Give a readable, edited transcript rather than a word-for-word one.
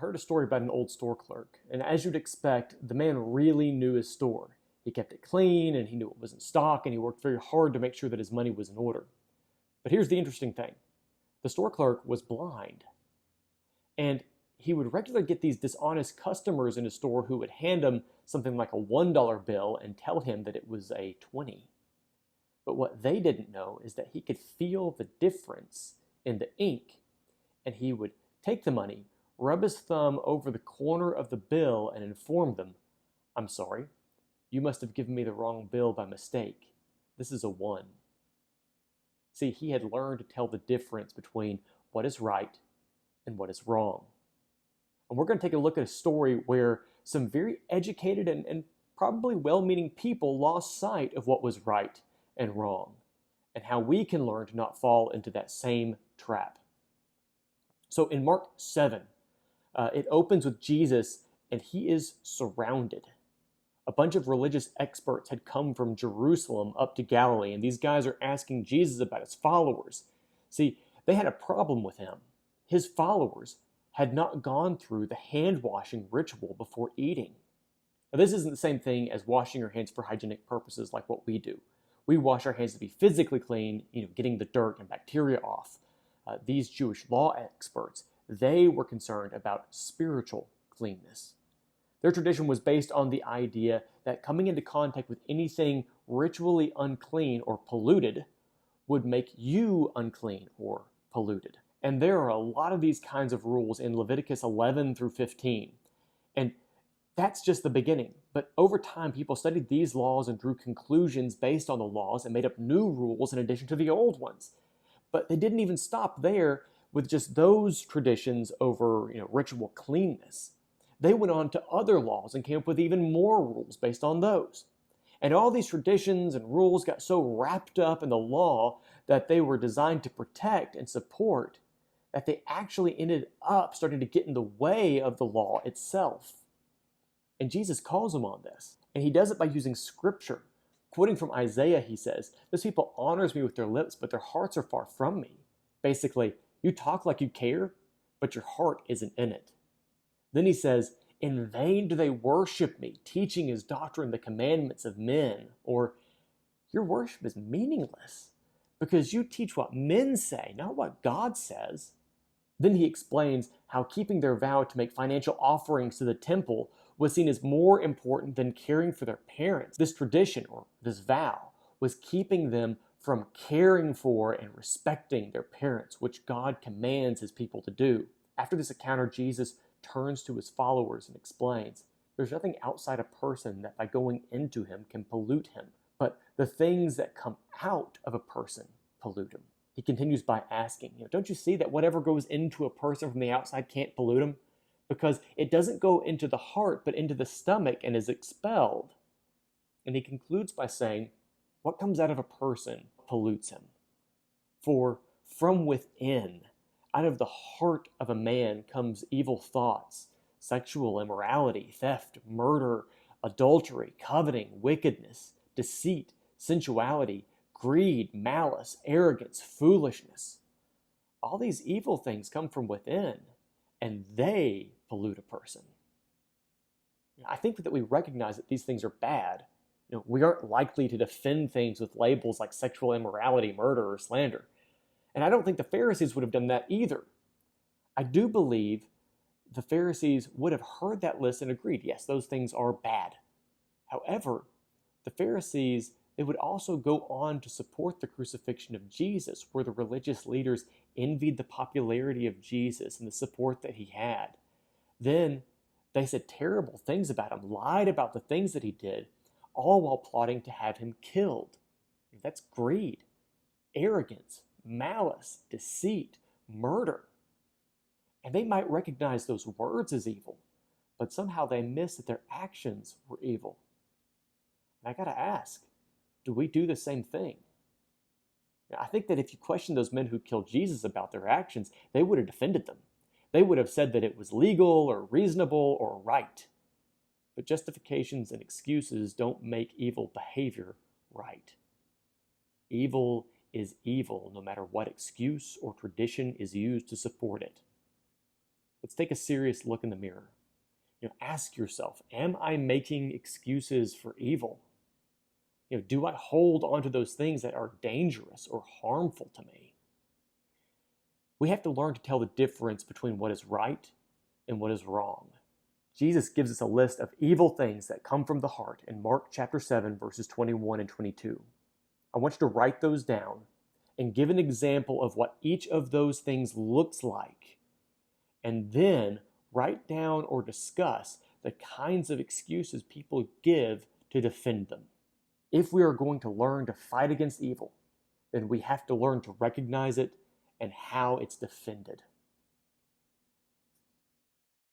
heard a story about an old store clerk, and as you'd expect, the man really knew his store. He kept it clean, and he knew what was in stock, and he worked very hard to make sure that his money was in order. But here's the interesting thing. The store clerk was blind, and he would regularly get these dishonest customers in his store who would hand him something like a $1 bill and tell him that it was a 20. But what they didn't know is that he could feel the difference in the ink, and he would take the money, rub his thumb over the corner of the bill, and inform them, "I'm sorry, you must have given me the wrong bill by mistake. This is a 1. See, he had learned to tell the difference between what is right and what is wrong. And we're going to take a look at a story where some very educated and probably well-meaning people lost sight of what was right and wrong, and how we can learn to not fall into that same trap. So in Mark 7, it opens with Jesus, and he is surrounded. A bunch of religious experts had come from Jerusalem up to Galilee, and these guys are asking Jesus about his followers. See, they had a problem with him. His followers had not gone through the hand-washing ritual before eating. Now, this isn't the same thing as washing your hands for hygienic purposes like what we do. We wash our hands to be physically clean, getting the dirt and bacteria off. These Jewish law experts, they were concerned about spiritual cleanness. Their tradition was based on the idea that coming into contact with anything ritually unclean or polluted would make you unclean or polluted. And there are a lot of these kinds of rules in Leviticus 11 through 15. And that's just the beginning. But over time, people studied these laws and drew conclusions based on the laws and made up new rules in addition to the old ones. But they didn't even stop there with just those traditions over ritual cleanness. They went on to other laws and came up with even more rules based on those. And all these traditions and rules got so wrapped up in the law that they were designed to protect and support that they actually ended up starting to get in the way of the law itself. And Jesus calls them on this. And he does it by using scripture. Quoting from Isaiah, he says, "This people honors me with their lips, but their hearts are far from me." Basically, you talk like you care, but your heart isn't in it. Then he says, "In vain do they worship me, teaching his doctrine the commandments of men." Or, your worship is meaningless because you teach what men say, not what God says. Then he explains how keeping their vow to make financial offerings to the temple was seen as more important than caring for their parents. This tradition, or this vow, was keeping them from caring for and respecting their parents, which God commands his people to do. After this encounter, Jesus turns to his followers and explains, there's nothing outside a person that by going into him can pollute him, but the things that come out of a person pollute him. He continues by asking, don't you see that whatever goes into a person from the outside can't pollute him? Because it doesn't go into the heart, but into the stomach and is expelled. And he concludes by saying, what comes out of a person pollutes him. For from within, out of the heart of a man comes evil thoughts, sexual immorality, theft, murder, adultery, coveting, wickedness, deceit, sensuality, greed, malice, arrogance, foolishness. All these evil things come from within, and they pollute a person. I think that we recognize that these things are bad. We aren't likely to defend things with labels like sexual immorality, murder, or slander. And I don't think the Pharisees would have done that either. I do believe the Pharisees would have heard that list and agreed, yes, those things are bad. However, the Pharisees, they would also go on to support the crucifixion of Jesus, where the religious leaders envied the popularity of Jesus and the support that he had. Then they said terrible things about him, lied about the things that he did, all while plotting to have him killed. That's greed, arrogance, malice, deceit, murder. And they might recognize those words as evil, but somehow they miss that their actions were evil. And I gotta ask, do we do the same thing? I think that if you question those men who killed Jesus about their actions, they would have defended them. They would have said that it was legal or reasonable or right. But justifications and excuses don't make evil behavior right. Evil is evil no matter what excuse or tradition is used to support it. Let's take a serious look in the mirror. Ask yourself, am I making excuses for evil? Do I hold on to those things that are dangerous or harmful to me? We have to learn to tell the difference between what is right and what is wrong. Jesus gives us a list of evil things that come from the heart in Mark chapter 7, verses 21 and 22. I want you to write those down and give an example of what each of those things looks like, and then write down or discuss the kinds of excuses people give to defend them. If we are going to learn to fight against evil, then we have to learn to recognize it and how it's defended.